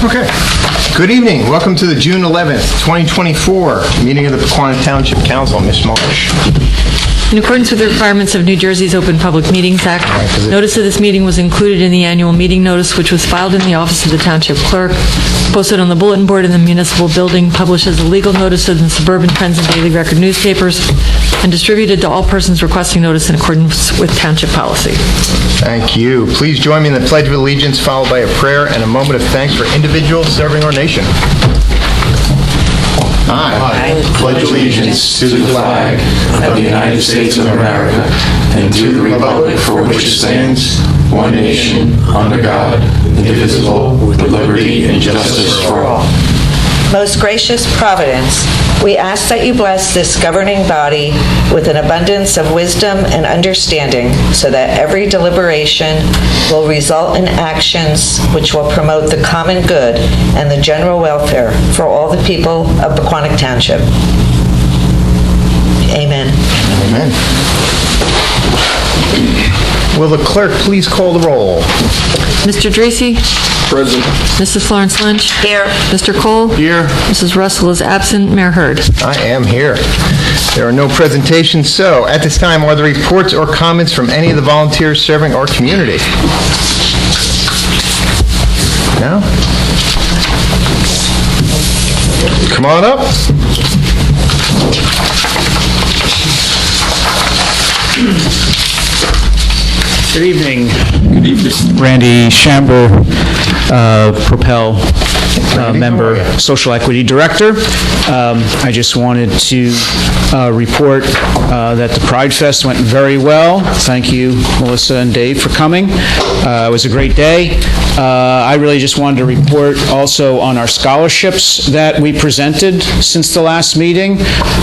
Okay. Good evening. Welcome to the June 11th, 2024 meeting of the Pequannock Township Council. Ms. Marsh. In accordance with the requirements of New Jersey's Open Public Meetings Act, notice of this meeting was included in the annual meeting notice, which was filed in the office of the Township Clerk, posted on the bulletin board in the municipal building, published as a legal notice in the Suburban Trends and Daily Record newspapers, and distributed to all persons requesting notice in accordance with Township policy. Thank you. Please join me in the Pledge of Allegiance, followed by a prayer and a moment of thanks for individuals serving our nation. I pledge allegiance to the flag of the United States of America and to the republic for which it stands, one nation, under God, indivisible, with liberty and justice for all. Most gracious Providence, we ask that you bless this governing body with an abundance of wisdom and understanding, so that every deliberation will result in actions which will promote the common good and the general welfare for all the people of Pequannock Township. Amen. Amen. Will the clerk please call the roll? Mr. Dracy? Present. Mrs. Florence Lynch? Here. Mr. Cole? Here. Mrs. Russell is absent. Mayor Hurd? I am here. There are no presentations, so at this time, are there reports or comments from any of the volunteers serving our community? No? Come on up. Good evening. Good evening. Randy Chamber, Propel member, Social Equity Director. I just wanted to report that the Pride Fest went very well. Thank you, Melissa and Dave, for coming. It was a great day. I really just wanted to report also on our scholarships that we presented since the last meeting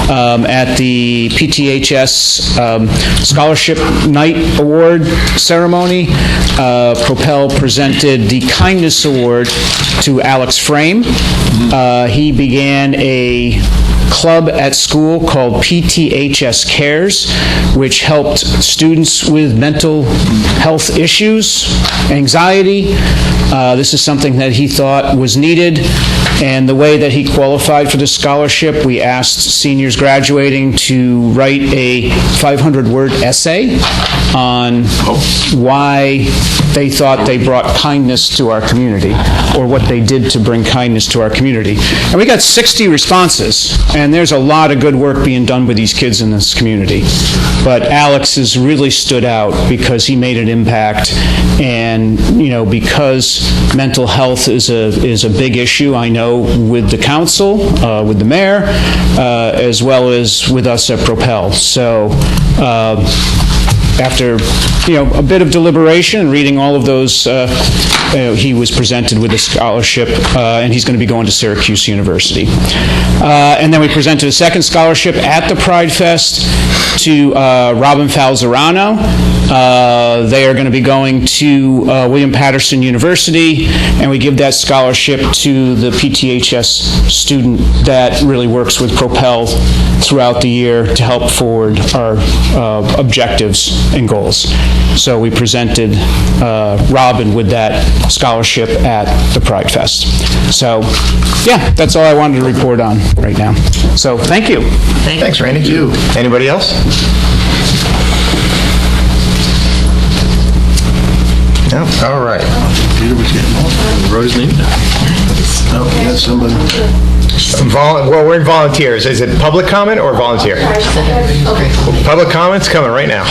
at the PTHS Scholarship Night Award ceremony. Propel presented the Kindness Award to Alex Frame. He began a club at school called PTHS Cares, which helped students with mental health issues, anxiety. This is something that he thought was needed, and the way that he qualified for the scholarship, we asked seniors graduating to write a 500-word essay on why they thought they brought kindness to our community, or what they did to bring kindness to our community. And we got 60 responses, and there's a lot of good work being done with these kids in this community. But Alex has really stood out because he made an impact, and because mental health is a big issue, I know, with the council, with the mayor, as well as with us at Propel. So after a bit of deliberation and reading all of those, he was presented with a scholarship, and he's going to be going to Syracuse University. And then we presented a second scholarship at the Pride Fest to Robin Falzerano. They are going to be going to William Patterson University, and we give that scholarship to the PTHS student that really works with Propel throughout the year to help forward our objectives and goals. So we presented Robin with that scholarship at the Pride Fest. So, yeah, that's all I wanted to report on right now. So, thank you. Thanks, Randy. Thank you. Anybody else? No? All right. Peter was getting on. Wrote his name down. Oh, yeah, somebody. Well, we're in volunteers. Is it public comment or volunteer? Okay. Public comment's coming right now.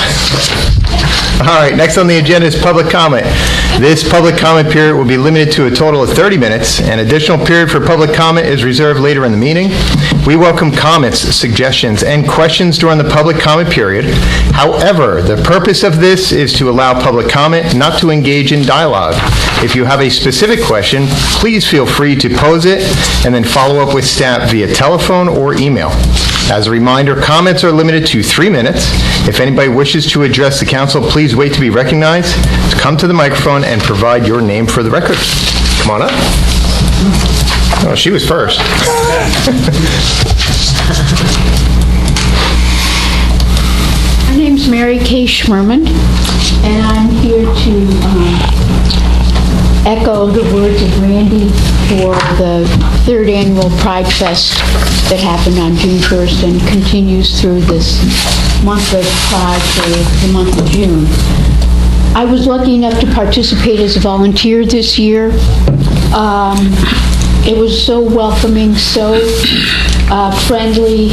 All right, next on the agenda is public comment. This public comment period will be limited to a total of 30 minutes. An additional period for public comment is reserved later in the meeting. We welcome comments, suggestions, and questions during the public comment period. However, the purpose of this is to allow public comment, not to engage in dialogue. If you have a specific question, please feel free to pose it and then follow up with staff via telephone or email. As a reminder, comments are limited to 3 minutes. If anybody wishes to address the council, please wait to be recognized. Come to the microphone and provide your name for the record. Come on up. Oh, she was first. My name's Mary Kay Schmerman, and I'm here to echo the words of Randy for the third annual Pride Fest that happened on June 1st and continues through this month of Pride for the month of June. I was lucky enough to participate as a volunteer this year. It was so welcoming, so friendly.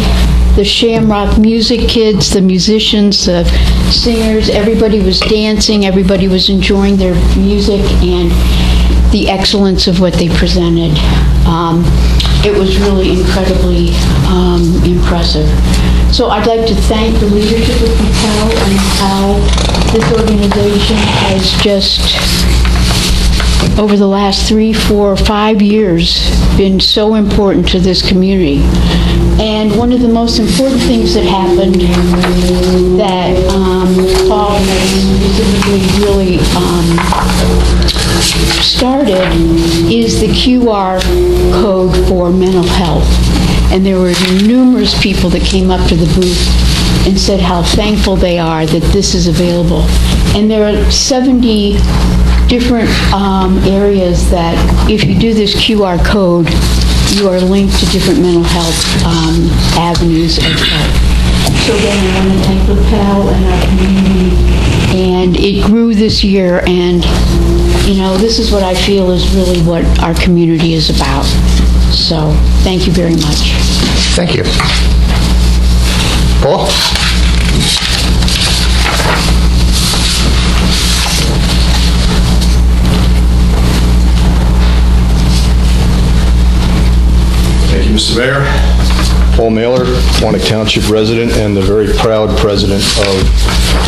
The Shamrock music kids, the musicians, the singers, everybody was dancing, everybody was enjoying their music and the excellence of what they presented. It was really incredibly impressive. So I'd like to thank the leadership of Propel and how this organization has just, over the last 3, 4, 5 years, been so important to this community. And one of the most important things that happened that Paul specifically really started is the QR code for mental health. And there were numerous people that came up to the booth and said how thankful they are that this is available. And there are 70 different areas that if you do this QR code, you are linked to different mental health avenues of health. So again, I want to thank Propel and our community. And it grew this year, and you know, this is what I feel is really what our community is about. So thank you very much. Thank you. Paul? Thank you, Mr. Mayor. Paul Mailer, Pequannock Township resident and the very proud president of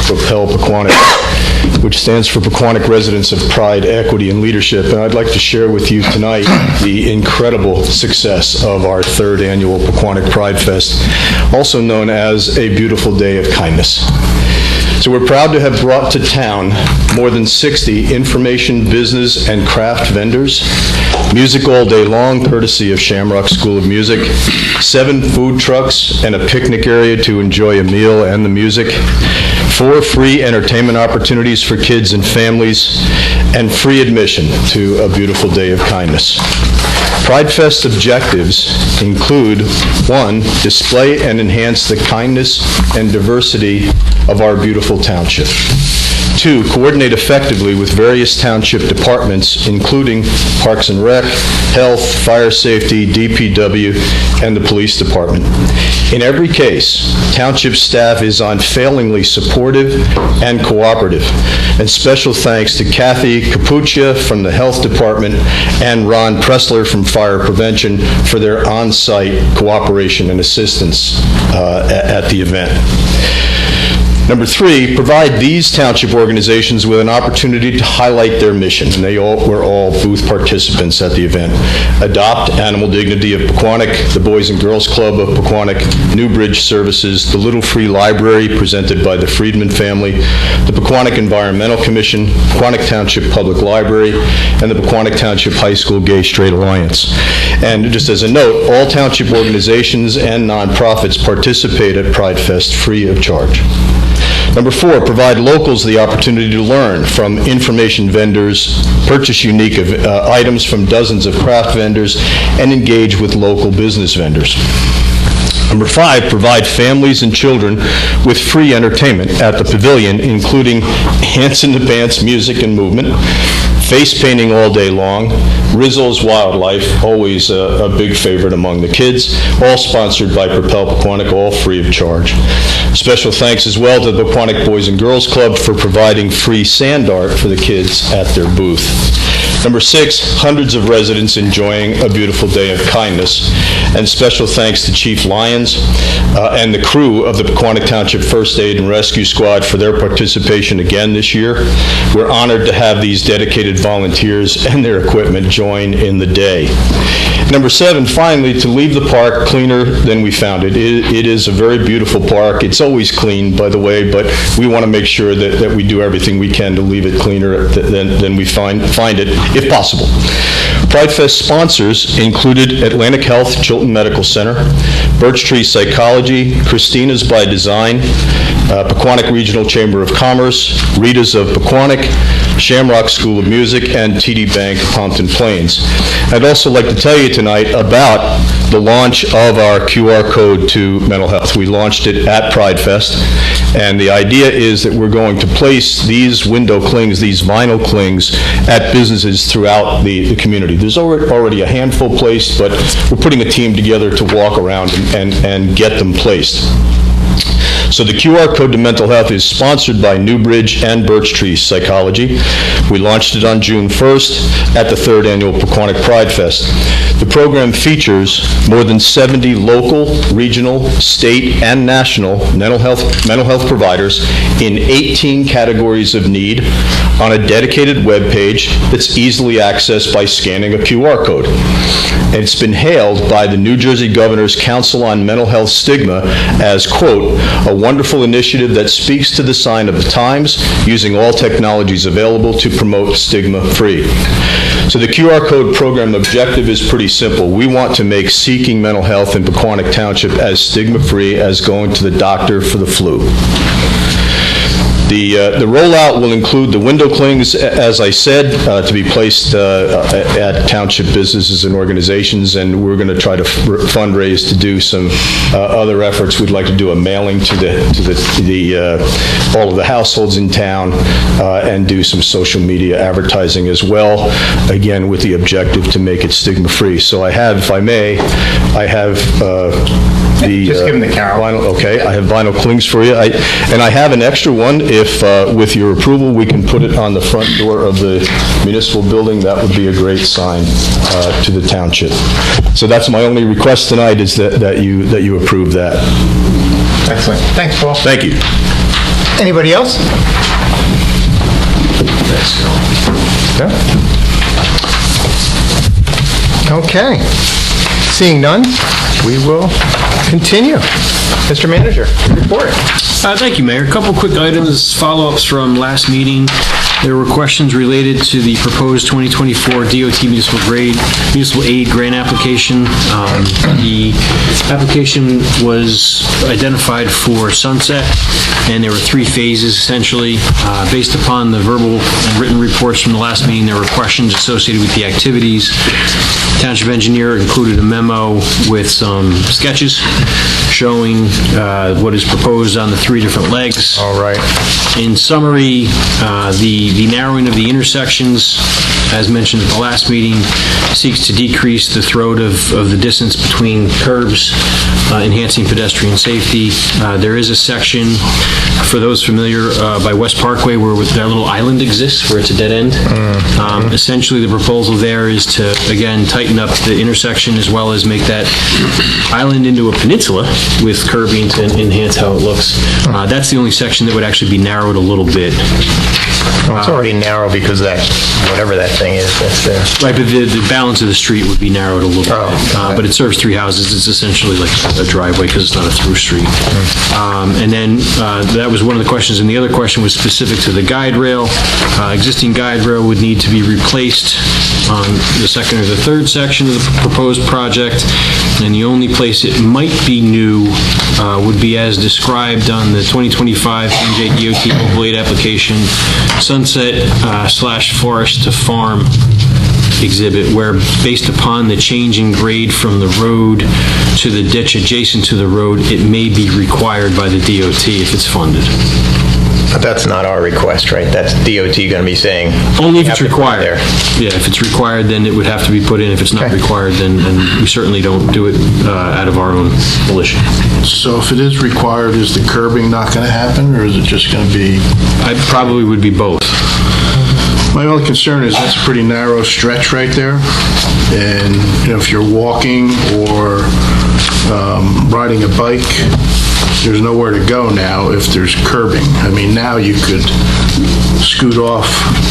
Propel Pequannock, which stands for Pequannock Residents of Pride, Equity, and Leadership. And I'd like to share with you tonight the incredible success of our third annual Pequannock Pride Fest, also known as a beautiful day of kindness. So we're proud to have brought to town more than 60 information, business, and craft vendors, music all day long, courtesy of Shamrock School of Music, 7 food trucks, and a picnic area to enjoy a meal and the music, 4 free entertainment opportunities for kids and families, and free admission to a beautiful day of kindness. Pride Fest objectives include: 1, display and enhance the kindness and diversity of our beautiful township. 2, coordinate effectively with various township departments, including Parks and Rec, Health, Fire Safety, DPW, and the Police Department. In every case, township staff is unfailingly supportive and cooperative. And special thanks to Kathy Capuccia from the Health Department and Ron Pressler from Fire Prevention for their on-site cooperation and assistance at the event. Number 3, provide these township organizations with an opportunity to highlight their mission, and they were all booth participants at the event. Adopt Animal Dignity of Pequannock, the Boys and Girls Club of Pequannock, New Bridge Services, the Little Free Library presented by the Friedman family, the Pequannock Environmental Commission, Pequannock Township Public Library, and the Pequannock Township High School Gay Straight Alliance. And just as a note, all township organizations and nonprofits participate at Pride Fest free of charge. Number 4, provide locals the opportunity to learn from information vendors, purchase unique items from dozens of craft vendors, and engage with local business vendors. Number 5, provide families and children with free entertainment at the pavilion, including Ants in the Pants music and movement, face painting all day long, Rizzo's Wildlife, always a big favorite among the kids, all sponsored by Propel Pequannock, all free of charge. Special thanks as well to the Pequannock Boys and Girls Club for providing free sand art for the kids at their booth. Number 6, hundreds of residents enjoying a beautiful day of kindness. And special thanks to Chief Lyons and the crew of the Pequannock Township First Aid and Rescue Squad for their participation again this year. We're honored to have these dedicated volunteers and their equipment join in the day. Number 7, finally, to leave the park cleaner than we found it. It is a very beautiful park. It's always clean, by the way, but we want to make sure that we do everything we can to leave it cleaner than we find it, if possible. Pride Fest sponsors included Atlantic Health Chilton Medical Center, Birch Tree Psychology, Christina's by Design, Pequannock Regional Chamber of Commerce, Rita's of Pequannock, Shamrock School of Music, and TD Bank Pompton Plains. I'd also like to tell you tonight about the launch of our QR code to mental health. We launched it at Pride Fest, and the idea is that we're going to place these window clings, these vinyl clings, at businesses throughout the community. There's already a handful placed, but we're putting a team together to walk around and get them placed. So the QR code to mental health is sponsored by Newbridge and Birch Tree Psychology. We launched it on June 1st at the 3rd Annual Pequannock Pride Fest. The program features more than 70 local, regional, state, and national mental health providers in 18 categories of need on a dedicated web page that's easily accessed by scanning a QR code. And it's been hailed by the New Jersey Governor's Council on Mental Health Stigma as, quote, a wonderful initiative that speaks to the sign of the times, using all technologies available to promote stigma-free. So the QR code program objective is pretty simple. We want to make seeking mental health in Pequannock Township as stigma-free as going to the doctor for the flu. The rollout will include the window clings, as I said, to be placed at township businesses and organizations, and we're going to try to fundraise to do some other efforts. We'd like to do a mailing to all of the households in town and do some social media advertising as well, again, with the objective to make it stigma-free. So I have, if I may, I have Just give them the Carol. vinyl, okay, I have vinyl clings for you. And I have an extra one. If, with your approval, we can put it on the front door of the municipal building, that would be a great sign to the township. So that's my only request tonight, is that you approve that. Excellent. Thanks, Paul. Thank you. Anybody else? No? Okay. Seeing none, we will continue. Mr. Manager, report. Thank you, Mayor. A couple quick items, follow-ups from last meeting. There were questions related to the proposed 2024 DOT municipal aid grant application. The application was identified for Sunset, and there were 3 phases essentially. Based upon the verbal and written reports from the last meeting, there were questions associated with the activities. Township engineer included a memo with some sketches showing what is proposed on the 3 different legs. All right. In summary, the narrowing of the intersections, as mentioned at the last meeting, seeks to decrease the throat of the distance between curbs, enhancing pedestrian safety. There is a section, for those familiar, by West Parkway where that little island exists, where it's a dead end. Essentially, the proposal there is to, again, tighten up the intersection as well as make that island into a peninsula with curbing to enhance how it looks. That's the only section that would actually be narrowed a little bit. Well, it's already narrow because that, whatever that thing is, that's there. Right, but the balance of the street would be narrowed a little bit. okay. But it serves 3 houses. It's essentially like a driveway because it's not a through street. And then that was one of the questions, and the other question was specific to the guide rail. Existing guide rail would need to be replaced on the 2nd or the 3rd section of the proposed project, and the only place it might be new would be as described on the 2025 NJ DOT local aid application, Sunset/Forest to Farm exhibit, where based upon the change in grade from the road to the ditch adjacent to the road, it may be required by the DOT if it's funded. But that's not our request, right? That's DOT going to be saying. Only if you it's have to put it required. there. Yeah, if it's required, then it would have to be put in. If it's not Okay. required, then we certainly don't do it out of our own volition. So if it is required, is the curbing not going to happen, or is it just going to be? I probably would be both. My only concern is that's a pretty narrow stretch right there, and if you're walking or riding a bike, there's nowhere to go now if there's curbing. I mean, now you could scoot off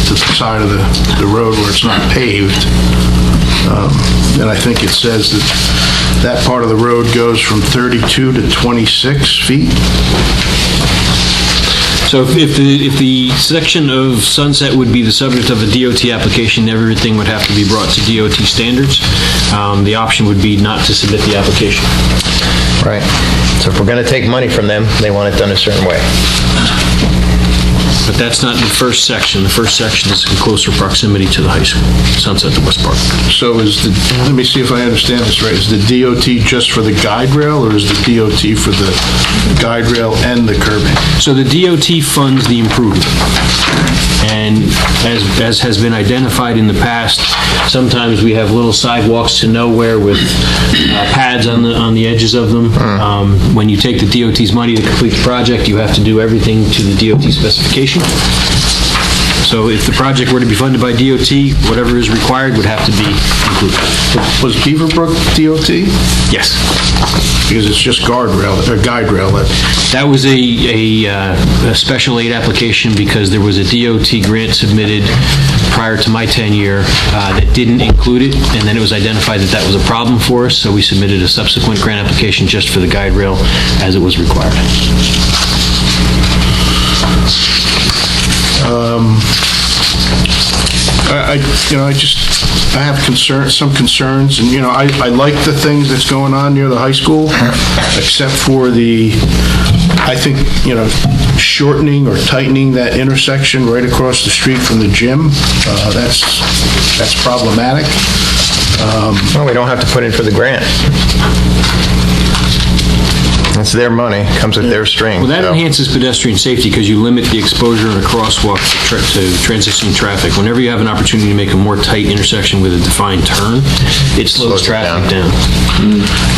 to the side of the road where it's not paved, and I think it says that part of the road goes from 32 to 26 feet. So if the section of Sunset would be the subject of a DOT application, everything would have to be brought to DOT standards. The option would be not to submit the application. Right. So if we're going to take money from them, they want it done a certain way. But that's not the first section. The first section is in closer proximity to the high school, Sunset to West Park. So let me see if I understand this right. Is the DOT just for the guide rail, or is the DOT for the guide rail and the curbing? So the DOT funds the improvement. And as has been identified in the past, sometimes we have little sidewalks to nowhere with pads on the edges of them. When you take the DOT's money to complete the project, you have to do everything to the DOT specification. So if the project were to be funded by DOT, whatever is required would have to be included. Was Beaverbrook DOT? Yes. Because it's just guardrail, or guide rail. That was a special aid application because there was a DOT grant submitted prior to my tenure that didn't include it, and then it was identified that that was a problem for us, so we submitted a subsequent grant application just for the guide rail as it was required. I have some concerns, and, I like the things that's going on near the high school, except for I think, shortening or tightening that intersection right across the street from the gym, that's problematic. Well, we don't have to put in for the grant. It's their money, comes with their string. Well, that so. enhances pedestrian safety because you limit the exposure in a crosswalk to transitioning traffic. Whenever you have an opportunity to make a more tight intersection with a defined turn, it slows traffic down.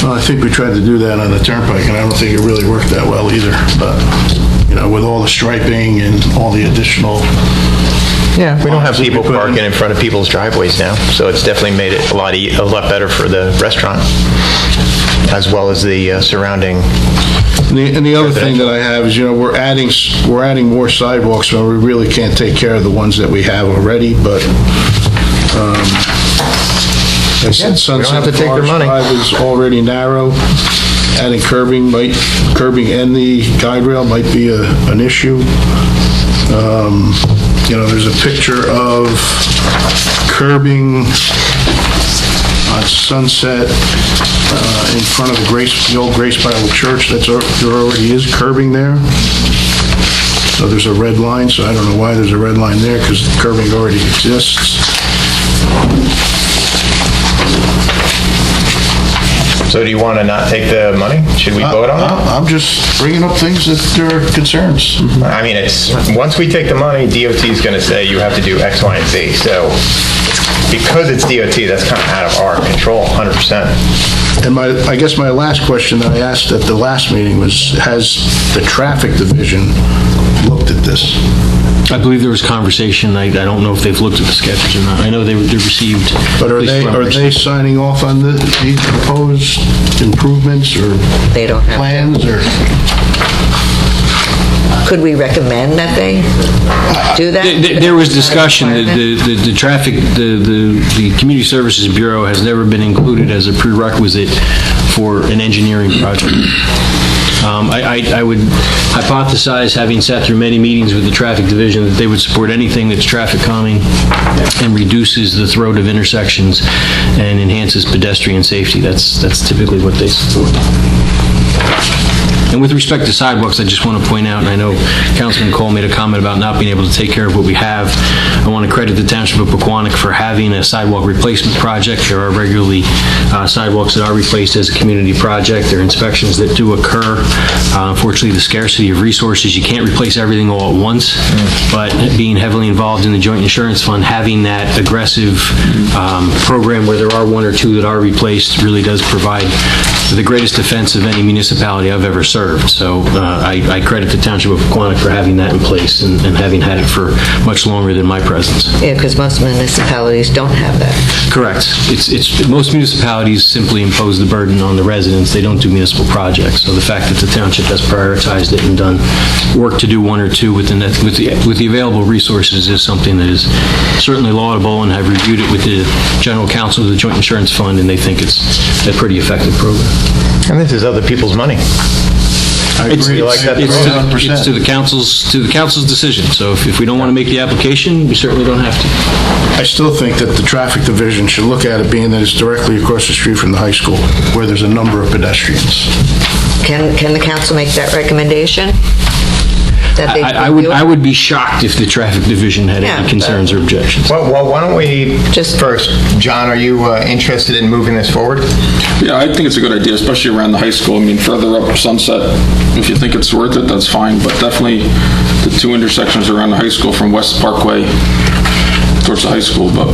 Well, I think we tried to do that on the turnpike, and I don't think it really worked that well either. But, with all the striping and all the additional... Yeah, we don't have people parking in front of people's driveways now, so it's definitely made it a lot better for the restaurant, as well as the surrounding. And the other thing that I have is, we're adding more sidewalks, so we really can't take care of the ones that we have already, but I said Sunset Forest Drive is already narrow. Adding curbing and the guide rail might be an issue. There's a picture of curbing on Sunset in front of the old Grace Bible Church. There already is curbing there. So there's a red line, so I don't know why there's a red line there, because the curbing already exists. So do you want to not take the money? Should we vote on it? I'm just bringing up things that are concerns. I mean, once we take the money, DOT is going to say you have to do X, Y, and Z. So because it's DOT, that's kind of out of our control, 100%. And I guess my last question that I asked at the last meeting was, has the traffic division looked at this? I believe there was conversation. I don't know if they've looked at the sketches or not. I know they received. But are they signing off on these proposed improvements or They don't have plans or? Could we recommend that they do that? There was discussion. The traffic, the Community Services Bureau has never been included as a prerequisite for an engineering project. I would hypothesize, having sat through many meetings with the traffic division, that they would support anything that's traffic calming and reduces the throat of intersections and enhances pedestrian safety. That's typically what they support. And with respect to sidewalks, I just want to point out, and I know Councilman Cole made a comment about not being able to take care of what we have. I want to credit the Township of Pequannock for having a sidewalk replacement project. There are regularly sidewalks that are replaced as a community project. There are inspections that do occur. Unfortunately, the scarcity of resources, you can't replace everything all at once, but being heavily involved in the Joint Insurance Fund, having that aggressive program where there are one or two that are replaced really does provide the greatest defense of any municipality I've ever served. So I credit the Township of Pequannock for having that in place and having had it for much longer than my presence. Yeah, because most municipalities don't have that. Correct. Most municipalities simply impose the burden on the residents. They don't do municipal projects. So the fact that the township has prioritized it and done work to do one or two with the available resources is something that is certainly laudable, and I've reviewed it with the General Counsel of the Joint Insurance Fund, and they think it's a pretty effective program. And this is other people's money. I agree. It's to the council's decision. So if we don't want to make the application, we certainly don't have to. I still think that the traffic division should look at it, being that it's directly across the street from the high school, where there's a number of pedestrians. Can the council make that recommendation? that they I review it? would be shocked if the traffic division had Yeah, any concerns or objections. Well, why don't we, Just- first, John, are you interested in moving this forward? Yeah, I think it's a good idea, especially around the high school. I mean, further up Sunset, if you think it's worth it, that's fine, but definitely the two intersections around the high school from West Parkway towards the high school, but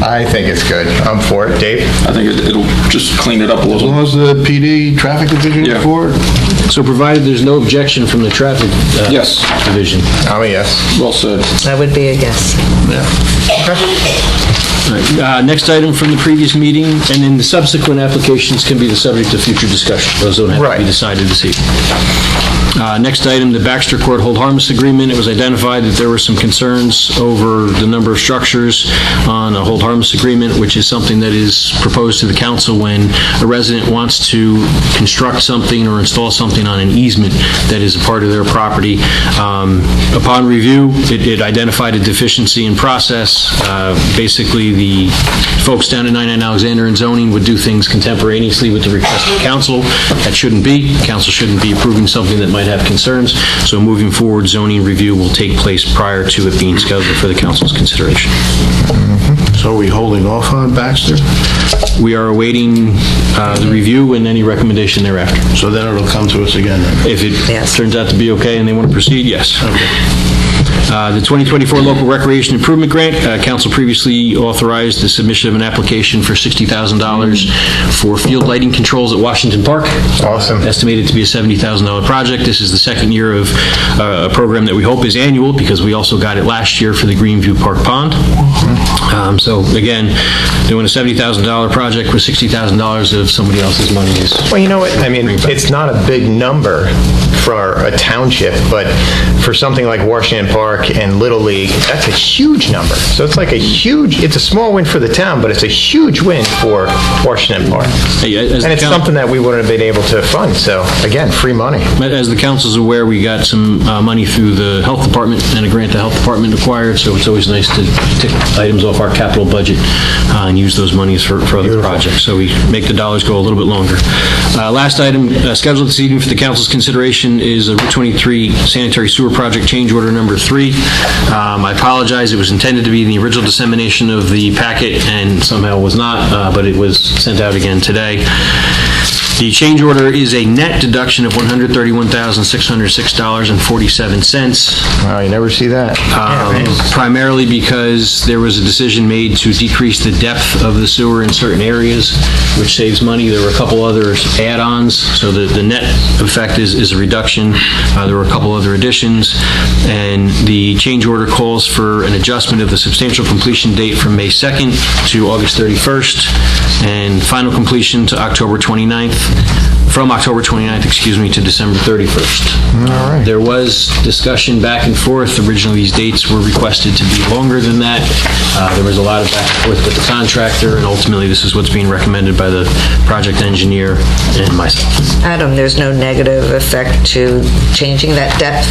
I think it's good. I'm for it. Dave? I think it'll just clean it up a As little. long as the PD traffic division Yeah. is for it. So provided there's no objection from the traffic Yes. division. I'm a yes. Well said. That would be a yes. Next item from the previous meeting, and then the subsequent applications can be the subject of future discussion. Those don't have to be Right. decided this evening. Next item, the Baxter Court hold harmless agreement. It was identified that there were some concerns over the number of structures on a hold harmless agreement, which is something that is proposed to the council when a resident wants to construct something or install something on an easement that is a part of their property. Upon review, it identified a deficiency in process. Basically, the folks down at 99 Alexander in zoning would do things contemporaneously with the request of the council. That shouldn't be. The council shouldn't be approving something that might have concerns. So moving forward, zoning review will take place prior to it being scheduled for the council's consideration. So are we holding off on Baxter? We are awaiting the review and any recommendation thereafter. So then it'll come to us again then? If it Yes. turns out to be okay and they want to proceed, yes. The 2024 Local Recreation Improvement Grant, council previously authorized the submission of an application for $60,000 for field lighting controls at Washington Park. Awesome. Estimated to be a $70,000 project. This is the second year of a program that we hope is annual because we also got it last year for the Greenview Park Pond. So again, doing a $70,000 project with $60,000 of somebody else's money is... Well, you know what, I mean, it's not a big number for a township, but for something like Washington Park and Little League, that's a huge number. So it's like it's a small win for the town, but it's a huge win for Washington Park. Hey, as And the it's coun- something that we wouldn't have been able to fund, so again, free money. As the council's aware, we got some money through the health department and a grant the health department acquired, so it's always nice to tick items off our capital budget and use those monies for other projects, so we make the dollars go a little bit longer. Last item scheduled this evening for the council's consideration is a Route 23 sanitary sewer project change order number 3. I apologize, it was intended to be in the original dissemination of the packet and somehow was not, but it was sent out again today. The change order is a net deduction of $131,606.47. Wow, you never see that. Primarily because there was a decision made to decrease the depth of the sewer in certain areas, which saves money. There were a couple other add-ons, so the net effect is a reduction. There were a couple other additions, and the change order calls for an adjustment of the substantial completion date from May 2nd to August 31st, and final completion to October 29th. From October 29th, to December 31st. All right. There was discussion back and forth. Originally, these dates were requested to be longer than that. There was a lot of back and forth with the contractor, and ultimately, this is what's being recommended by the project engineer and myself. Adam, there's no negative effect to changing that depth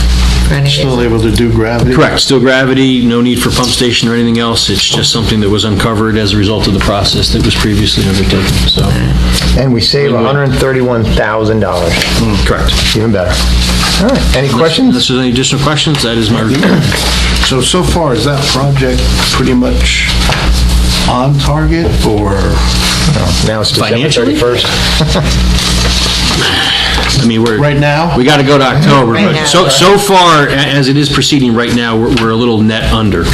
for any reason? Still able to do gravity? Correct, still gravity, no need for pump station or anything else. It's just something that was uncovered as a result of the process that was previously undertaken, so. And we save $131,000. Correct. Even better. All right, any questions? Unless there's any additional questions, that is my report. So far, is that project pretty much on target, or? Now it's December Financially? 31st. I mean, Right now? we got to go to October, Right but now. so far, as it is proceeding right now, we're a little net under.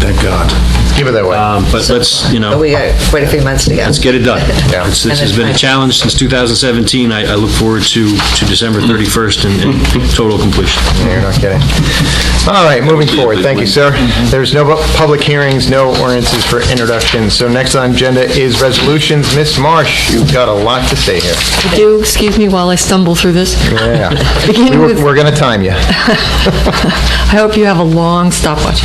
Thank God. Give it that way. But let's, But we got quite a few months to go. let's get it done. Yeah. This has been a challenge since 2017. I look forward to December 31st and total completion. You're not kidding. All right, moving forward. Thank you, sir. There's no public hearings, no ordinances for introductions. So next on agenda is resolutions. Ms. Marsh, you've got a lot to say here. Do excuse me while I stumble through this. Yeah. Beginning with- We're going to time you. I hope you have a long stopwatch.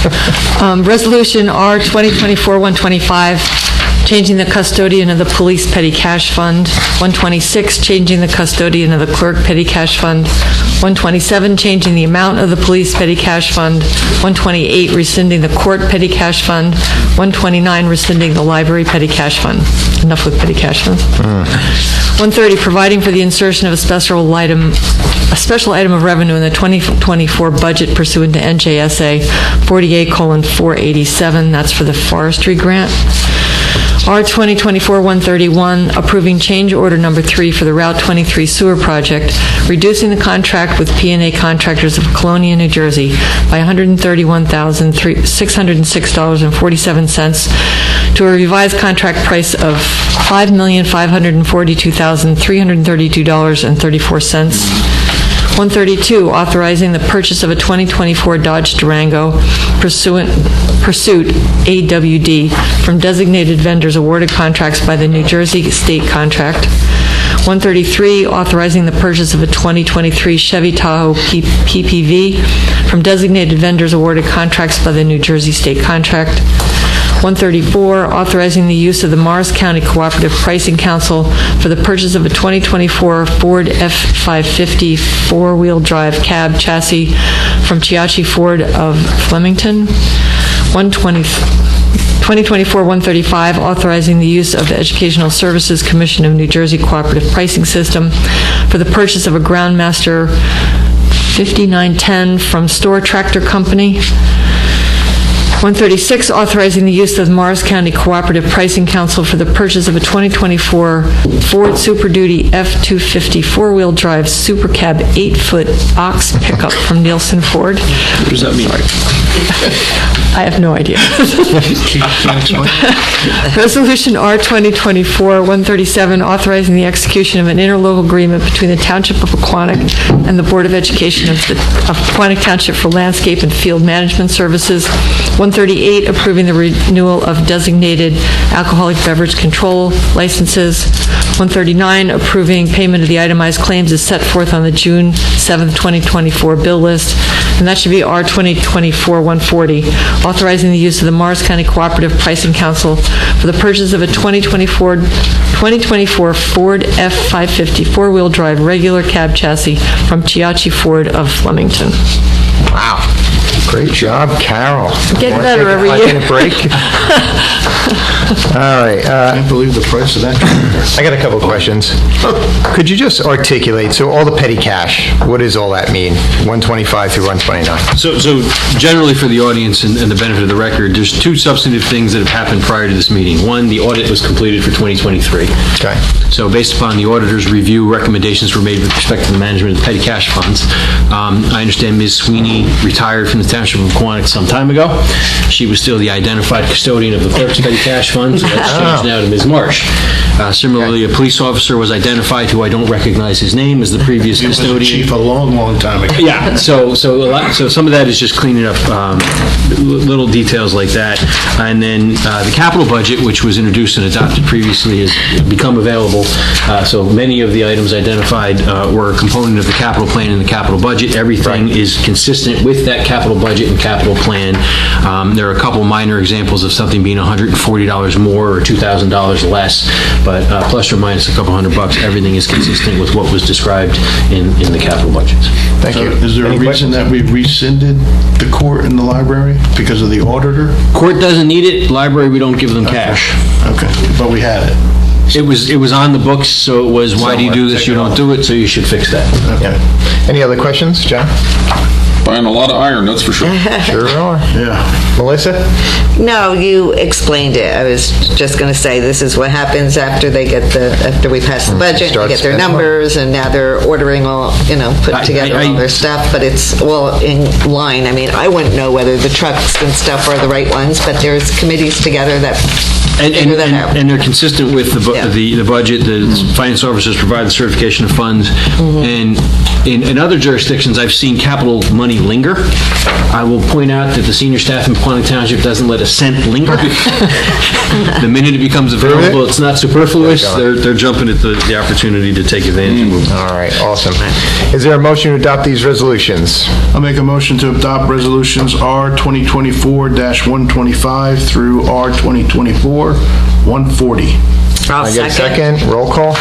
Resolution R 2024-125, changing the custodian of the police petty cash fund. 126, changing the custodian of the clerk petty cash fund. 127, changing the amount of the police petty cash fund. 128, rescinding the court petty cash fund. 129, rescinding the library petty cash fund. Enough with petty cash funds. 130, providing for the insertion of a special item of revenue in the 2024 budget pursuant to NJSA 48:487. That's for the forestry grant. R 2024-131, approving change order number 3 for the Route 23 sewer project, reducing the contract with P&A Contractors of Colonia, New Jersey by $131,606.47 to a revised contract price of $5,542,332.34. 132, authorizing the purchase of a 2024 Dodge Durango Pursuit AWD from designated vendors awarded contracts by the New Jersey State Contract. 133, authorizing the purchase of a 2023 Chevy Tahoe PPV from designated vendors awarded contracts by the New Jersey State Contract. 134, authorizing the use of the Morris County Cooperative Pricing Council for the purchase of a 2024 Ford F-550 four-wheel drive cab chassis from Chiachi Ford of Flemington. 2024-135, authorizing the use of the Educational Services Commission of New Jersey Cooperative Pricing System for the purchase of a Groundmaster 5910 from Store Tractor Company. 136, authorizing the use of the Morris County Cooperative Pricing Council for the purchase of a 2024 Ford Super Duty F-250 four-wheel drive Super Cab 8-foot ox pickup from Nielsen Ford. What does that mean? I have no idea. Resolution R 2024-137, authorizing the execution of an interlocal agreement between the Township of Pequannock and the Board of Education of Pequannock Township for landscape and field management services. 138, approving the renewal of designated alcoholic beverage control licenses. 139, approving payment of the itemized claims as set forth on the June 7th, 2024 bill list. And that should be R 2024-140, authorizing the use of the Morris County Cooperative Pricing Council for the purchase of a 2024 Ford F-550 four-wheel drive regular cab chassis from Chiachi Ford of Flemington. Wow. Great job, Carol. Getting better every year. Take a break. All right. I can't believe the price of that. I got a couple questions. Could you just articulate, so all the petty cash, what does all that mean? 125 through 129? So generally for the audience and the benefit of the record, there's two substantive things that have happened prior to this meeting. One, the audit was completed for 2023. Okay. So based upon the auditor's review, recommendations were made with respect to the management of the petty cash funds. I understand Ms. Sweeney retired from the Township of Pequannock some time ago. She was still the identified custodian of the clerk's petty cash fund, so that's changed now to Ms. Marsh. Similarly, a police officer was identified, who I don't recognize his name, as the previous custodian. He was the chief a long time ago. Yeah, so some of that is just cleaning up little details like that. And then the capital budget, which was introduced and adopted previously, has become available. So many of the items identified were a component of the capital plan and the capital budget. Everything is consistent with that capital budget and capital plan. There are a couple minor examples of something being $140 more or $2,000 less, but plus or minus a couple $100, everything is consistent with what was described in the capital budgets. Thank you. Is there a reason that we rescinded the court and the library? Because of the auditor? Court doesn't need it. Library, we don't give them cash. Okay, but we had it. It was on the books, so it was, why do you do this? You don't do it, so you should fix that. Yeah. Any other questions, John? Buying a lot of iron, that's for sure. Sure are. Yeah. Melissa? No, you explained it. I was just going to say, this is what happens after we pass the budget, they get their numbers, and now they're ordering all, putting together all their stuff, but it's all in line. I mean, I wouldn't know whether the trucks and stuff are the right ones, but there's committees together that figure that out. And they're consistent with the budget. The finance officers provide the certification of funds, and In other jurisdictions, I've seen capital money linger. I will point out that the senior staff in Pequannock Township doesn't let a cent linger. The minute it becomes available, it's not superfluous, they're jumping at the opportunity to take advantage of it. All right, awesome. Is there a motion to adopt these resolutions? I'll make a motion to adopt resolutions R 2024-125 through R 2024-140. I'll I get a second? Roll call?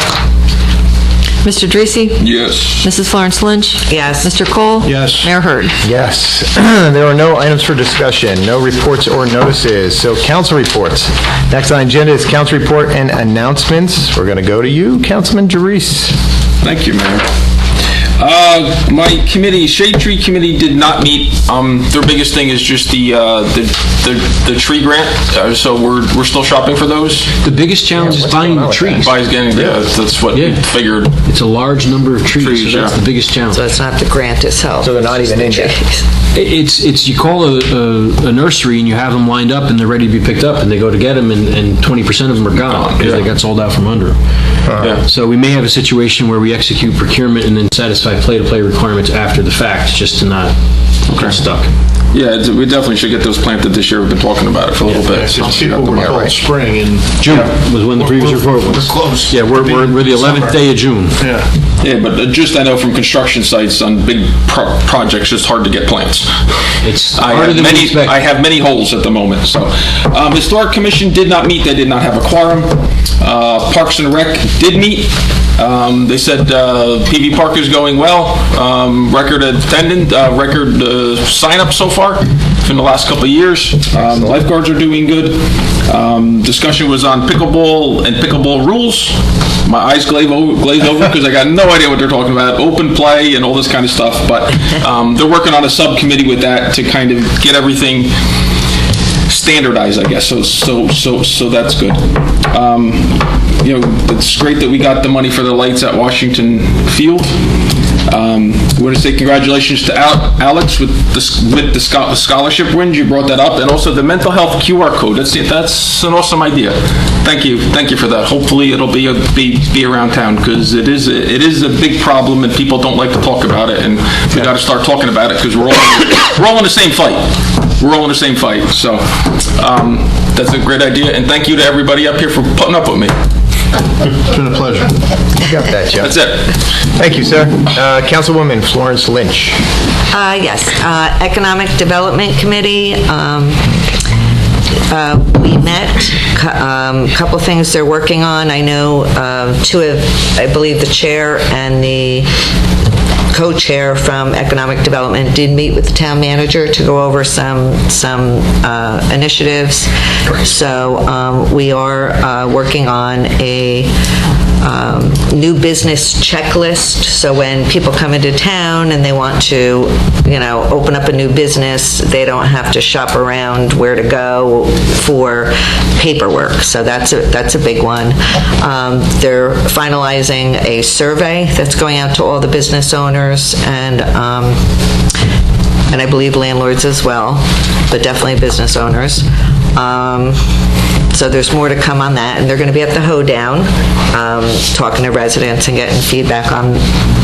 Mr. Dracy? Yes. Mrs. Florence Lynch? Yes. Mr. Cole? Yes. Mayor Hurd? Yes. There are no items for discussion, no reports or notices, so council reports. Next on the agenda is council report and announcements. We're going to go to you, Councilman Jerice. Thank you, Mayor. My committee, Shade Tree Committee, did not meet. Their biggest thing is just the tree grant. So we're still shopping for those. The biggest challenge is finding the trees. That's what we figured. It's a large number of trees, so that's the biggest challenge. So it's not the grant itself. So they're not even in yet. It's you call a nursery and you have them lined up and they're ready to be picked up and they go to get them and 20% of them are gone because they got sold out from under them. Yeah. So we may have a situation where we execute procurement and then satisfy play-to-play requirements after the fact, just to not get stuck. Yeah, we definitely should get those planted this year. We've been talking about it for a little bit. Because people were called spring and June was when the previous report was. We're close. Yeah, we're the 11th day of June. Yeah. Yeah, but just I know from construction sites on big projects, it's hard to get plants. It's I harder have than we many. expected. I have many holes at the moment. So, Historic Commission did not meet. They did not have a quorum. Parks and Rec did meet. They said PV Park is going well. Record attendance, record sign up so far in the last couple of years. The lifeguards are doing good. Discussion was on pickleball and pickleball rules. My eyes glaze over because I got no idea what they're talking about. Open play and all this kind of stuff. But they're working on a subcommittee with that to kind of get everything standardized, I guess. So that's good. It's great that we got the money for the lights at Washington Field. I want to say congratulations to Alex with the scholarship win. You brought that up, and also the mental health QR code. That's an awesome idea. Thank you for that. Hopefully, it'll be around town because it is a big problem, and people don't like to talk about it. And we got to start talking about it because we're all in the same fight. We're all in the same fight. So that's a great idea, and thank you to everybody up here for putting up with me. It's been a pleasure. You got that, Jeff. That's it. Thank you, sir. Councilwoman Florence Lynch. Yes, Economic Development Committee, we met, a couple things they're working on. I know two of, I believe the chair and the co-chair from Economic Development did meet with the town manager to go over some initiatives. So we are working on a new business checklist. So when people come into town and they want to, open up a new business, they don't have to shop around where to go for paperwork. So that's a big one. They're finalizing a survey that's going out to all the business owners and I believe landlords as well, but definitely business owners. So there's more to come on that, and they're going to be at the hoedown, talking to residents and getting feedback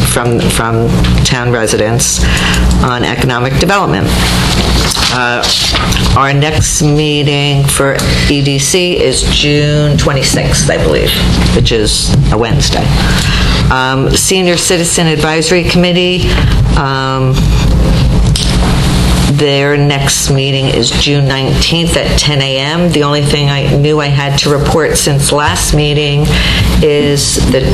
from town residents on economic development. Our next meeting for EDC is June 26th, I believe, which is a Wednesday. Senior Citizen Advisory Committee, their next meeting is June 19th at 10 a.m. The only thing I knew I had to report since last meeting is that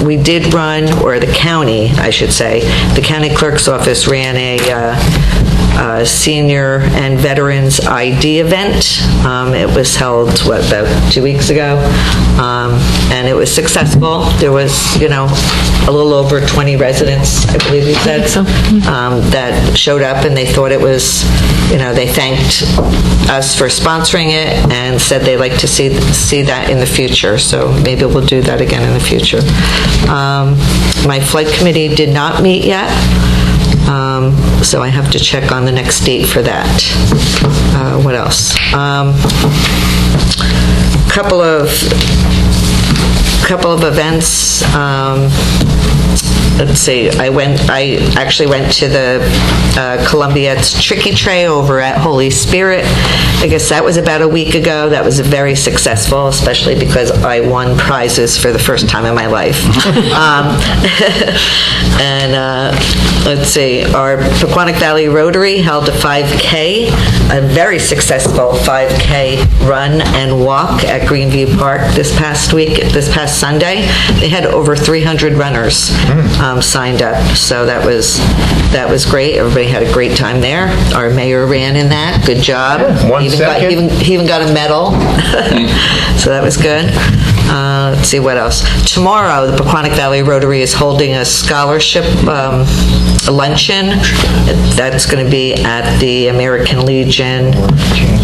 we did run, or the county, I should say, the county clerk's office ran a senior and veterans ID event. It was held, about 2 weeks ago? And it was successful. There was, a little over 20 residents, I believe you said, that showed up, and they thought it was, they thanked us for sponsoring it and said they'd like to see that in the future. So maybe we'll do that again in the future. My flight committee did not meet yet. So I have to check on the next date for that. What else? Couple of events. let's see, I actually went to the Columbia's Tricky Tray over at Holy Spirit. I guess that was about a week ago. That was very successful, especially because I won prizes for the first time in my life. And let's see, our Pequannock Valley Rotary held a 5K, a very successful 5K run and walk at Greenview Park this past Sunday. They had over 300 runners signed up, so that was great. Everybody had a great time there. Our mayor ran in that. Good job. He even got a medal, so that was good. Let's see what else. Tomorrow, the Pequannock Valley Rotary is holding a scholarship luncheon. That's going to be at the American Legion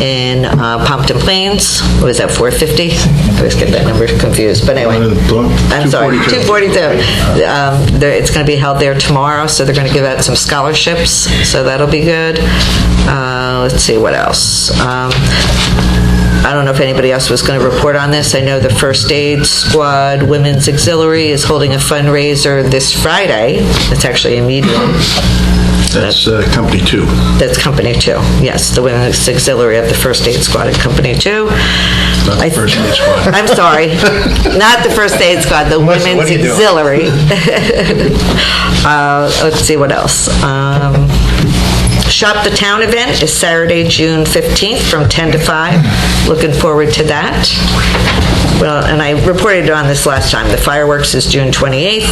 in Pompton Plains. What was that, 450? I always get that number confused, but anyway. I'm sorry, 242. It's going to be held there tomorrow, so they're going to give out some scholarships, so that'll be good. Let's see what else. I don't know if anybody else was going to report on this. I know the First Aid Squad Women's Auxiliary is holding a fundraiser this Friday. It's actually a medium. That's Company 2. That's Company 2, yes, the Women's Auxiliary of the First Aid Squad at Company 2. Not the First Aid Squad. I'm sorry, not the First Aid Squad, the Women's Auxiliary. Let's see what else. Shop the Town event is Saturday, June 15th from 10 to 5. Looking forward to that. Well, and I reported on this last time. The fireworks is June 28th,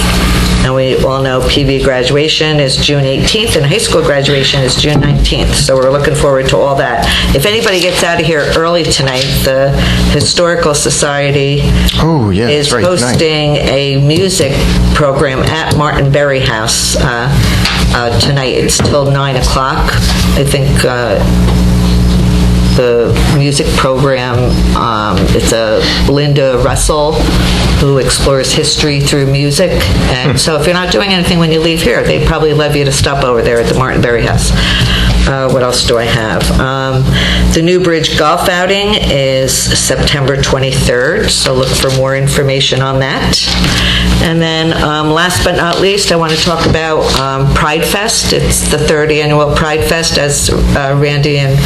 and we all know PV graduation is June 18th, and high school graduation is June 19th. So we're looking forward to all that. If anybody gets out of here early tonight, the Historical Society is hosting a music program at Martin Berry House tonight. It's till 9 o'clock. I think the music program, it's a Linda Russell who explores history through music. And so if you're not doing anything when you leave here, they'd probably love you to stop over there at the Martin Berry House. What else do I have? The New Bridge Golf Outing is September 23rd, so look for more information on that. And then last but not least, I want to talk about Pride Fest. It's the third annual Pride Fest, as Randy and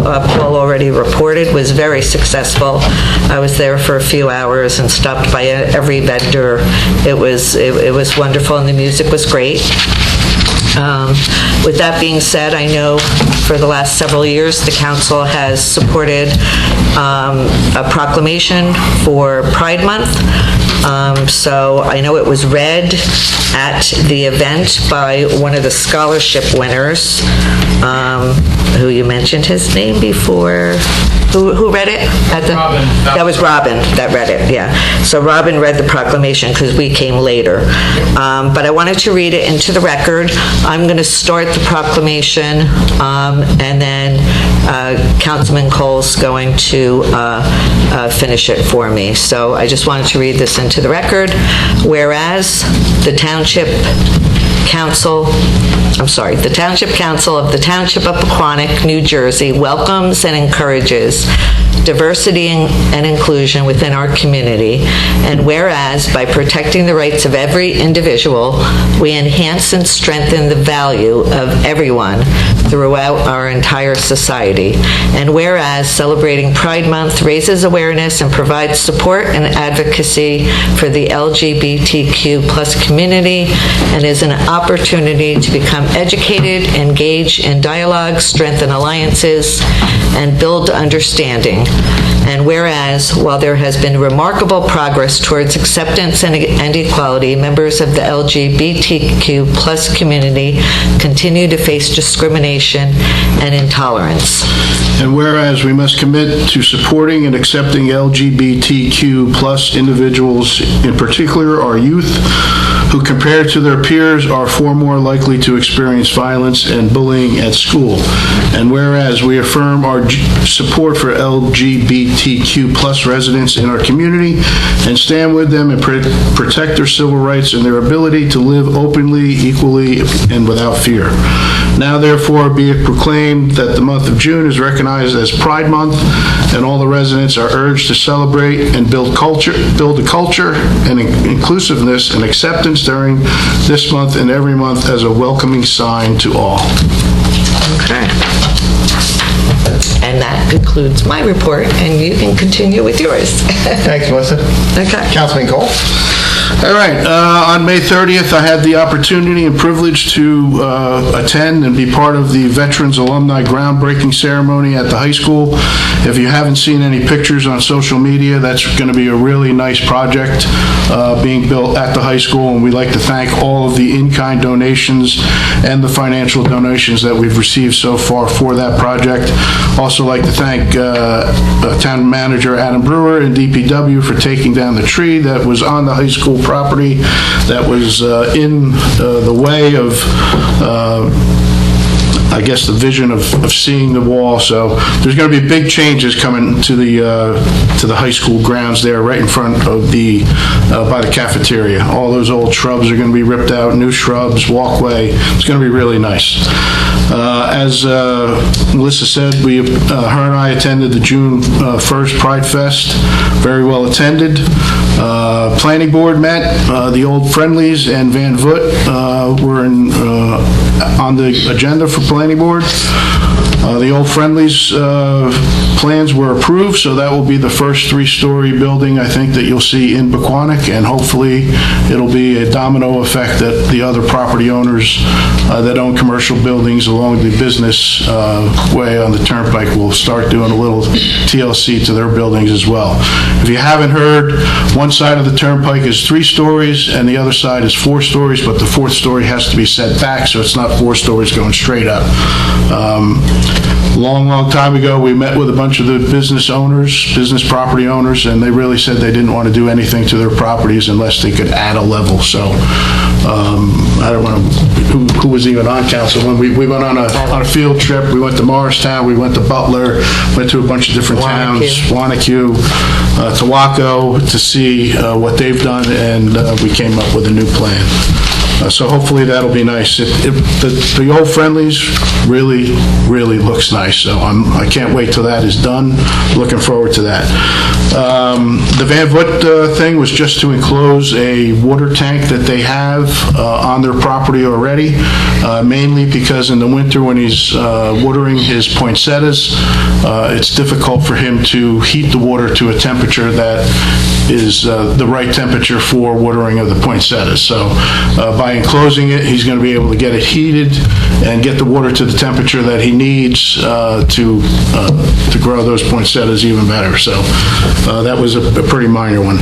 Paul already reported, was very successful. I was there for a few hours and stopped by every vendor. It was wonderful, and the music was great. With that being said, I know for the last several years the council has supported a proclamation for Pride Month. So I know it was read at the event by one of the scholarship winners, who you mentioned his name before. Who read it? Robin. That was Robin that read it, yeah. So Robin read the proclamation because we came later. But I wanted to read it into the record. I'm going to start the proclamation, and then Councilman Cole's going to finich it for me. So I just wanted to read this into the record. Whereas the Township Council of the Township of Pequannock, New Jersey welcomes and encourages diversity and inclusion within our community, and whereas by protecting the rights of every individual, we enhance and strengthen the value of everyone throughout our entire society, and whereas celebrating Pride Month raises awareness and provides support and advocacy for the LGBTQ plus community and is an opportunity to become educated, engage in dialogue, strengthen alliances, and build understanding. And whereas, while there has been remarkable progress towards acceptance and equality, members of the LGBTQ plus community continue to face discrimination and intolerance. And whereas we must commit to supporting and accepting LGBTQ plus individuals, in particular our youth, who compared to their peers are far more likely to experience violence and bullying at school. And whereas we affirm our support for LGBTQ plus residents in our community and stand with them and protect their civil rights and their ability to live openly, equally, and without fear. Now therefore be it proclaimed that the month of June is recognized as Pride Month, and all the residents are urged to celebrate and build a culture and inclusiveness and acceptance attendance during this month and every month as a welcoming sign to all. Okay. And that concludes my report, and you can continue with yours. Thanks, Melissa. Okay. Councilman Cole? All right, on May 30th, I had the opportunity and privilege to attend and be part of the Veterans Alumni Groundbreaking Ceremony at the high school. If you haven't seen any pictures on social media, that's going to be a really nice project being built at the high school, and we'd like to thank all of the in-kind donations and the financial donations that we've received so far for that project. Also like to thank Town Manager Adam Brewer and DPW for taking down the tree that was on the high school property that was in the way of I guess, the vision of seeing the wall. So there's going to be big changes coming to the high school grounds there, right in front of by the cafeteria. All those old shrubs are going to be ripped out, new shrubs, walkway. It's going to be really nice. As Melissa said, her and I attended the June 1st Pride Fest. Very well attended. Planning board met. The old Friendlies and Van Voot were on the agenda for planning board. The old Friendlies plans were approved, so that will be the first 3-story building, I think, that you'll see in Pequannock, and hopefully it'll be a domino effect that the other property owners that own commercial buildings along the business way on the Turnpike will start doing a little TLC to their buildings as well. If you haven't heard, one side of the Turnpike is 3 stories and the other side is 4 stories, but the 4th story has to be set back, so it's not 4 stories going straight up. Long time ago, we met with a bunch of the business property owners, and they really said they didn't want to do anything to their properties unless they could add a level. So I don't know who was even on council when we went on a field trip. We went to Morristown, we went to Butler, went to a bunch of different towns, Wanacue, Tawaco, to see what they've done, and we came up with a new plan. So hopefully that'll be nice. The old Friendlies really looks nice, so I can't wait till that is done. Looking forward to that. The Van Voot thing was just to enclose a water tank that they have on their property already, mainly because in the winter when he's watering his poinsettias, it's difficult for him to heat the water to a temperature that is the right temperature for watering of the poinsettias. So by enclosing it, he's going to be able to get it heated and get the water to the temperature that he needs to grow those poinsettias even better. So that was a pretty minor one.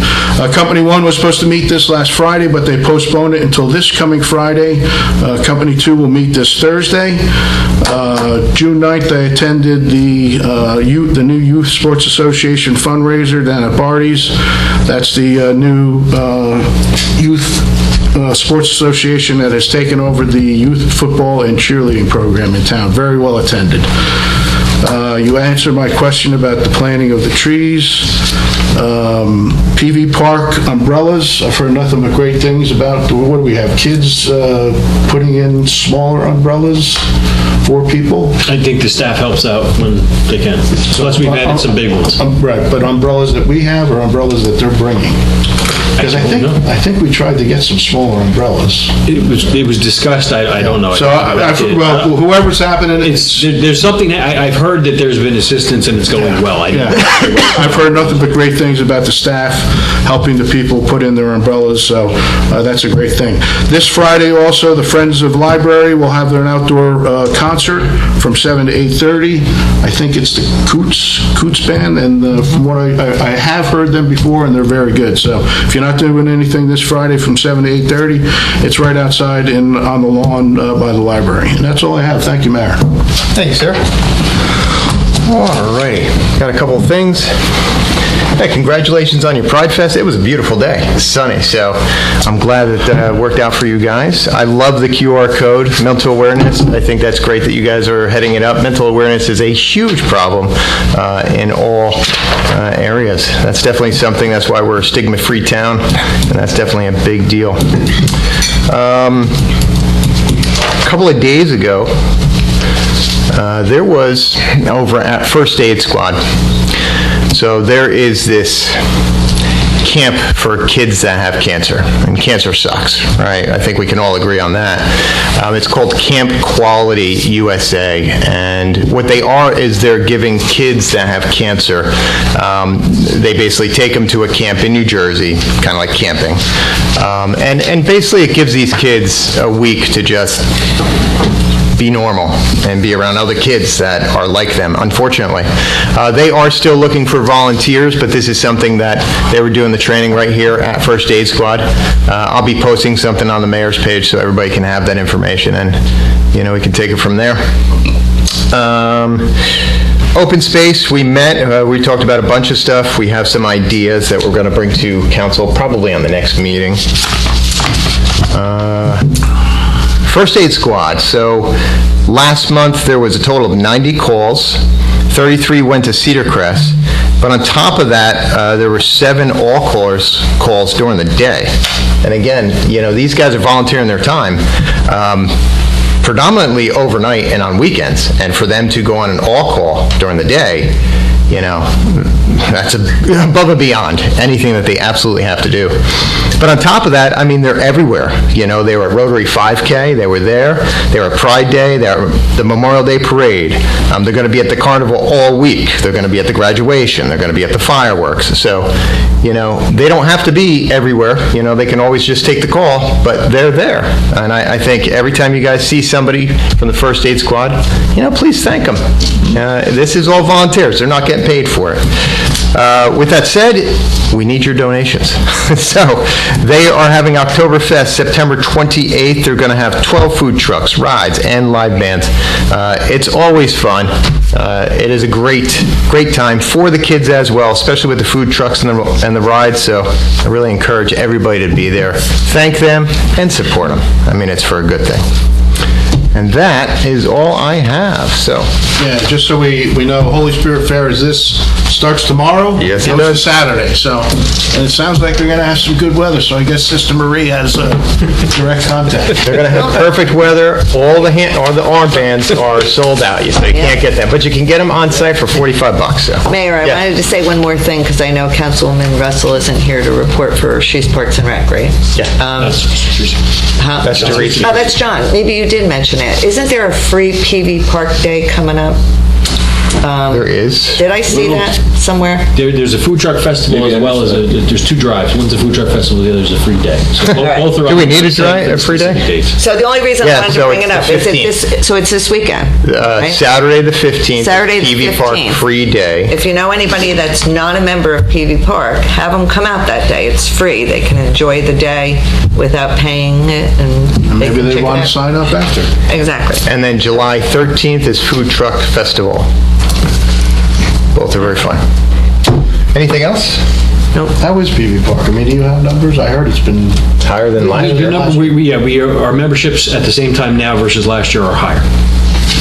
Company 1 was supposed to meet this last Friday, but they postponed it until this coming Friday. Company 2 will meet this Thursday. June 9th, I attended the new Youth Sports Association fundraiser down at Barty's. That's the new youth sports association that has taken over the youth football and cheerleading program in town. Very well attended. You answered my question about the planting of the trees. PV Park umbrellas. I've heard nothing but great things about, what do we have, kids putting in smaller umbrellas for people? I think the staff helps out when they can. Plus, we've added some big ones. Right, but umbrellas that we have or umbrellas that they're bringing? Because I think we tried to get some smaller umbrellas. It was discussed. I don't know. So whoever's happening, there's something I've heard that there's been assistance and it's going well. I've heard nothing but great things about the staff helping the people put in their umbrellas. So that's a great thing. This Friday also, the Friends of Library will have their outdoor concert from 7 to 8:30. I think it's the Coots Band, and from what I have heard them before, and they're very good. So if you're not doing anything this Friday from 7 to 8:30, it's right outside on the lawn by the library. And that's all I have. Thank you, Mayor. Thank you, sir. All righty. Got a couple of things. Hey, congratulations on your Pride Fest. It was a beautiful day, sunny, so I'm glad that worked out for you guys. I love the QR code, mental awareness. I think that's great that you guys are heading it up. Mental awareness is a huge problem in all areas. That's definitely something, that's why we're a stigma-free town, and that's definitely a big deal. A couple of days ago, there was over at First Aid Squad. So there is this camp for kids that have cancer, and cancer sucks, right? I think we can all agree on that. It's called Camp Quality USA, and what they are is they're giving kids that have cancer, they basically take them to a camp in New Jersey, kind of like camping, and basically it gives these kids a week to just be normal and be around other kids that are like them, unfortunately. They are still looking for volunteers, but this is something that they were doing the training right here at First Aid Squad. I'll be posting something on the mayor's page so everybody can have that information, and we can take it from there. Open space, we met, we talked about a bunch of stuff. We have some ideas that we're going to bring to council probably on the next meeting. First Aid Squad. So last month there was a total of 90 calls. 33 went to Cedar Crest. But on top of that, there were 7 calls during the day. And again, these guys are volunteering their time, predominantly overnight and on weekends. And for them to go on an all-call during the day, that's above and beyond anything that they absolutely have to do. But on top of that, they're everywhere. They were at Rotary 5K, they were there, they were at Pride Day, they were at the Memorial Day Parade. They're going to be at the carnival all week. They're going to be at the graduation. They're going to be at the fireworks. So, they don't have to be everywhere. They can always just take the call, but they're there. And I think every time you guys see somebody from the First Aid Squad, please thank them. This is all volunteers. They're not getting paid for it. With that said, we need your donations. So they are having Oktoberfest September 28th. They're going to have 12 food trucks, rides, and live bands. It's always fun. It is a great time for the kids as well, especially with the food trucks and the rides. So I really encourage everybody to be there. Thank them and support them. It's for a good thing. And that is all I have, so. Yeah, just so we know, Holy Spirit Fair starts tomorrow? Yes, it Goes does. to Saturday, so, and it sounds like they're gonna have some good weather, so I guess Sister Marie has direct contact. They're going to have perfect weather. All the armbands are sold out, so you can't get them. But you can get them on site for $45, so. Mayor, I Yeah. wanted to say one more thing, because I know Councilwoman Russell isn't here to report for She's Parks and Rec, right? Yeah. That's Teresa. Oh, that's John. Maybe you did mention it. Isn't there a free PV Park Day coming up? There is. Did I see that somewhere? There's a food truck festival as well as there's 2 drives. One's a food truck festival, the other's a free day. So both are Do we on need the a free day? dates. So the only reason Yeah, I wanted so to bring it it's up the is that it's this weekend, right? Saturday the 15th. Saturday the PV Park 15th. free day. If you know anybody that's not a member of PV Park, have them come out that day. It's free. They can enjoy the day without paying it, and Maybe can they check it want to out. sign up after. Exactly. And then July 13th is Food Truck Festival. Both are very fun. Anything else? Nope. How is PV Park? Do you have numbers? I heard it's been Higher than last The year? number, our memberships at the same time now versus last year are higher.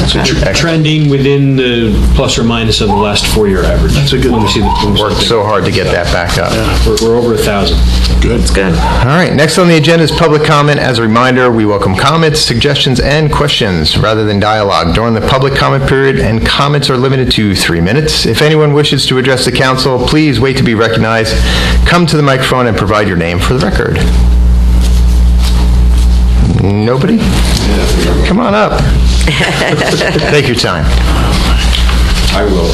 Excellent. Trending within the plus or minus of the last 4-year average. That's a good When we see the- Worked so hard to get that back up. We're over 1,000. It's good. All right, next on the agenda is public comment. As a reminder, we welcome comments, suggestions, and questions rather than dialogue during the public comment period, and comments are limited to 3 minutes. If anyone wishes to address the council, please wait to be recognized. Come to the microphone and provide your name for the record. Nobody? Come on up. Take your time. I will.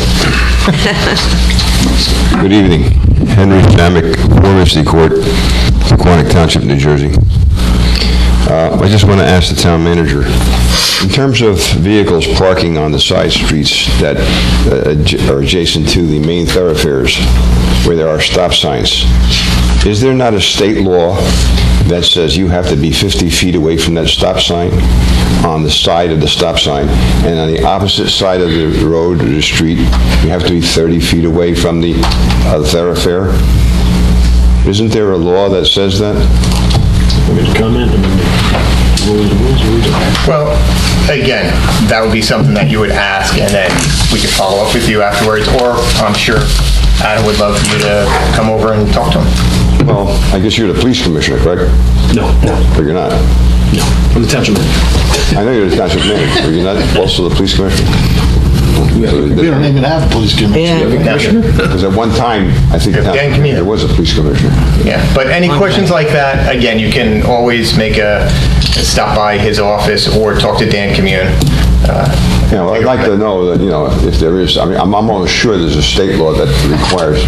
Good evening. Henry Shammick, Warminster Court, Pequannock Township, New Jersey. I just want to ask the town manager, in terms of vehicles parking on the side streets that are adjacent to the main thoroughfares where there are stop signs, is there not a state law that says you have to be 50 feet away from that stop sign on the side of the stop sign, and on the opposite side of the road or the street, you have to be 30 feet away from the thoroughfare? Isn't there a law that says that? Comment? Well, again, that would be something that you would ask, and then we could follow up with you afterwards, or I'm sure Adam would love for you to come over and talk to him. Well, I guess you're the police commissioner, correct? No. Or you're not? I'm the township manager. I know you're the township manager, but you're not also the police commissioner? We don't even have a police commissioner. Because at one time, I think Dan Camino. there was a police commissioner. Yeah, but any questions like that, again, you can always stop by his office or talk to Dan Commune. Well, I'd like to know that, if there is, I'm almost sure there's a state law that requires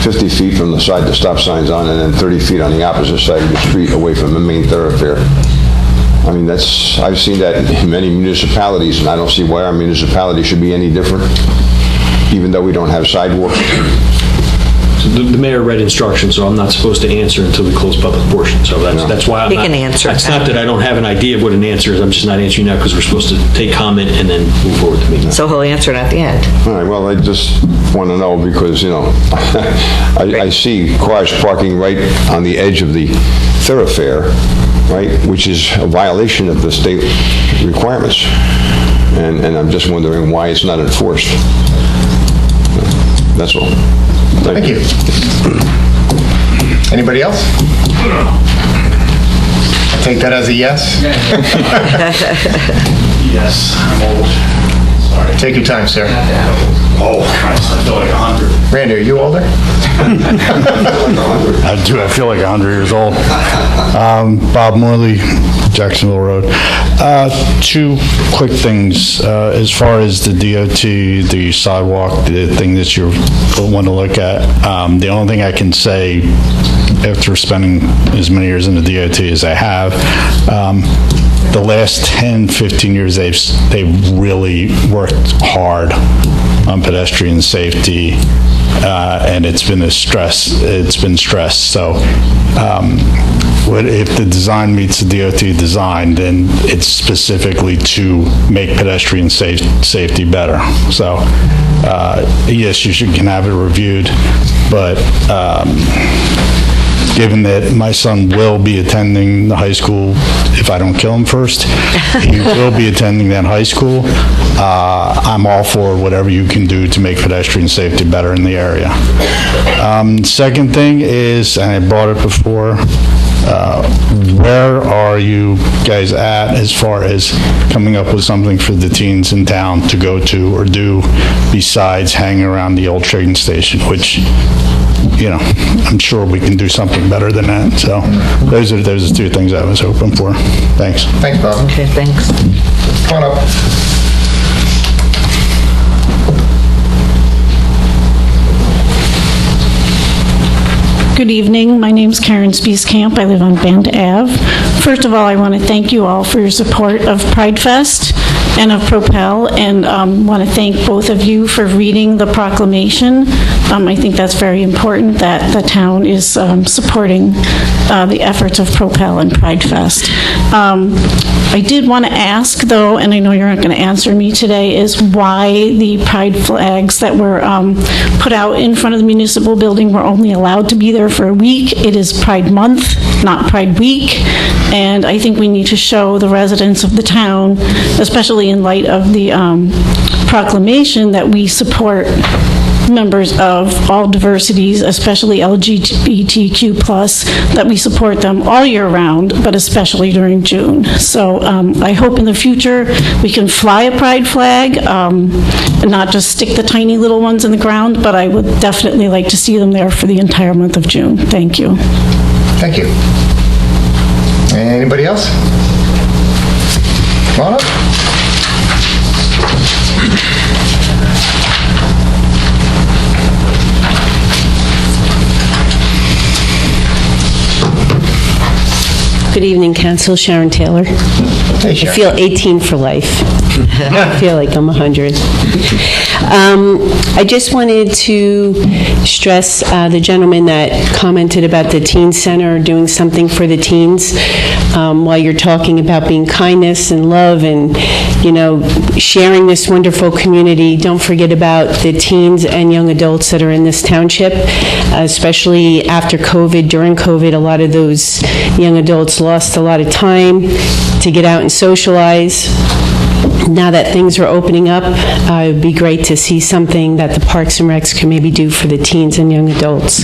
50 feet from the side the stop sign's on and then 30 feet on the opposite side of the street away from the main thoroughfare. I've seen that in many municipalities, and I don't see why our municipality should be any different, even though we don't have sidewalks. The mayor read instructions, so I'm not supposed to answer until we close public portion, so that's why I'm He not... can answer. It's not that I don't have an idea of what an answer is, I'm just not answering now because we're supposed to take comment and then move forward to meeting. So he'll answer it at the end. All right, well, I just want to know because, I see cars parking right on the edge of the thoroughfare, right, which is a violation of the state requirements. And I'm just wondering why it's not enforced. That's all. Thank you. Anybody else? I take that as a yes. Yes, I'm old. Sorry. Take your time, sir. Oh, Christ, I feel like 100. Randy, are you older? I do. I feel like 100 years old. Bob Morley, Jacksonville Road. Two quick things. As far as the DOT, the sidewalk, the thing that you want to look at, the only thing I can say after spending as many years in the DOT as I have, the last 10, 15 years, they've really worked hard on pedestrian safety, and it's been stressed. So if the design meets the DOT design, then it's specifically to make pedestrian safety better. So yes, you can have it reviewed, but given that my son will be attending the high school, if I don't kill him first, he will be attending that high school. I'm all for whatever you can do to make pedestrian safety better in the area. Second thing is, and I brought it before, where are you guys at as far as coming up with something for the teens in town to go to or do besides hanging around the old train station, which, I'm sure we can do something better than that. So those are the two things I was hoping for. Thanks. Thanks, Bob. Okay, thanks. Come on up. Good evening. My name's Karen Spieskamp. I live on Bend Ave. First of all, I want to thank you all for your support of Pride Fest and of Propel, and want to thank both of you for reading the proclamation. I think that's very important that the town is supporting the efforts of Propel and Pride Fest. I did want to ask, though, and I know you're not going to answer me today, is why the Pride flags that were put out in front of the municipal building were only allowed to be there for a week. It is Pride Month, not Pride Week, and I think we need to show the residents of the town, especially in light of the proclamation, that we support members of all diversities, especially LGBTQ+, that we support them all year round, but especially during June. So I hope in the future we can fly a pride flag, and not just stick the tiny little ones in the ground, but I would definitely like to see them there for the entire month of June. Thank you. Thank you. Anybody else? Come on up. Good evening, Council. Sharon Taylor. Hey, Sharon. I feel 18 for life. I feel like I'm 100. I just wanted to stress the gentleman that commented about the teen center doing something for the teens. While you're talking about being kindness and love and, sharing this wonderful community, don't forget about the teens and young adults that are in this township, especially after COVID. During COVID, a lot of those young adults lost a lot of time to get out and socialize. Now that things are opening up, it would be great to see something that the Parks and Recs can maybe do for the teens and young adults.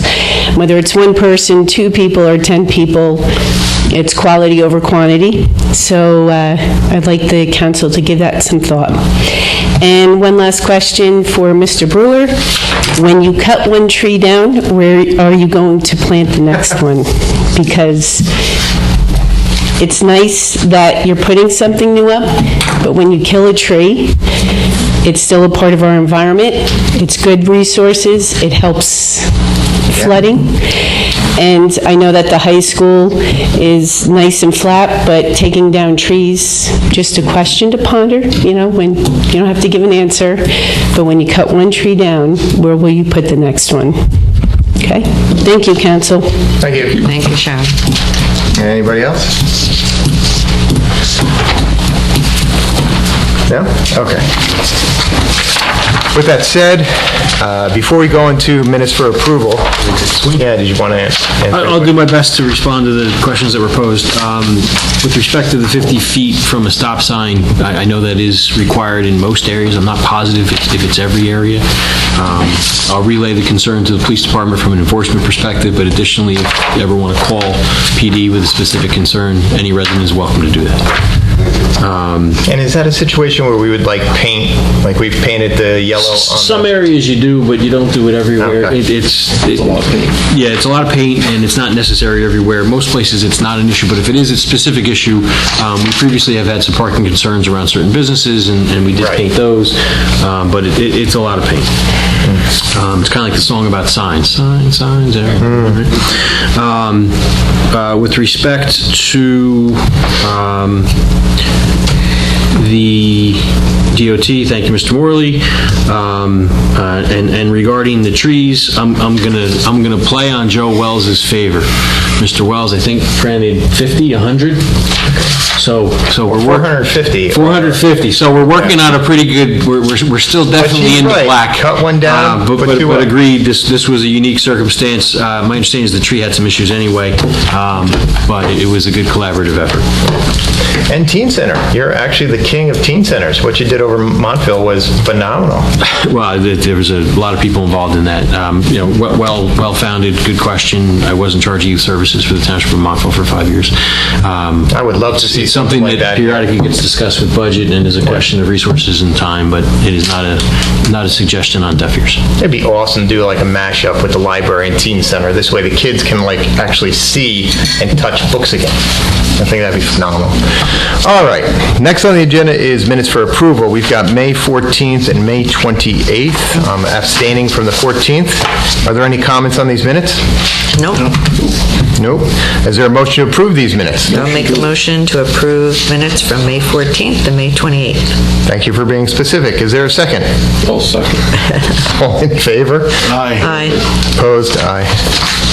Whether it's one person, 2 people, or 10 people, it's quality over quantity. So I'd like the council to give that some thought. And one last question for Mr. Brewer. When you cut one tree down, where are you going to plant the next one? Because it's nice that you're putting something new up, but when you kill a tree, it's still a part of our environment. It's good resources. It helps flooding. And I know that the high school is nice and flat, but taking down trees, just a question to ponder, when you don't have to give an answer, but when you cut one tree down, where will you put the next one? Okay? Thank you, council. Thank you. Thank you, Sharon. Anybody else? No? Okay. With that said, before we go into minutes for approval, did you want to answer? I'll do my best to respond to the questions that were posed. With respect to the 50 feet from a stop sign, I know that is required in most areas. I'm not positive if it's every area. I'll relay the concern to the police department from an enforcement perspective, but additionally, if you ever want to call PD with a specific concern, any resident is welcome to do that. And is that a situation where we would paint, like we've painted the yellow on Some areas you do, but you don't do it everywhere. Okay. It's a lot of paint. Yeah, it's a lot of paint, and it's not necessary everywhere. Most places, it's not an issue, but if it is a specific issue, we previously have had some parking concerns around certain businesses, and we did paint those, but it's a lot of paint. It's kind of like the song about signs. Signs, everywhere. With respect to the DOT, thank you, Mr. Morley. And regarding the trees, I'm gonna play on Joe Wells's favor. Mr. Wells, I think granted 50, 100. So we're 450. 450. So we're working on a pretty good. We're still definitely in the black. Cut one down. But agreed. This was a unique circumstance. My understanding is the tree had some issues anyway, but it was a good collaborative effort. And Teen Center. You're actually the king of teen centers. What you did over Montville was phenomenal. Well, there was a lot of people involved in that. Well-founded, good question. I was in charge of youth services for the Township of Montville for 5 years. I would love to see something like that periodically gets discussed with budget and is a question of resources and time, but it is not a suggestion on deaf ears. It'd be awesome to do a mashup with the library and teen center. This way the kids can actually see and touch books again. I think that'd be phenomenal. All right, next on the agenda is minutes for approval. We've got May 14th and May 28th. I'm abstaining from the 14th. Are there any comments on these minutes? Nope. Nope. Is there a motion to approve these minutes? I'll make a motion to approve minutes from May 14th and May 28th. Thank you for being specific. Is there a second? I'll second. All in favor? Aye. Aye. Opposed? Aye.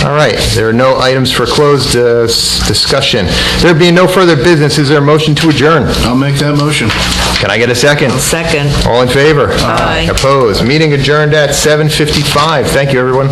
All right, there are no items for closed discussion. There being no further business, is there a motion to adjourn? I'll make that motion. Can I get a second? Second. All in favor? Aye. Opposed? Meeting adjourned at 7:55. Thank you, everyone.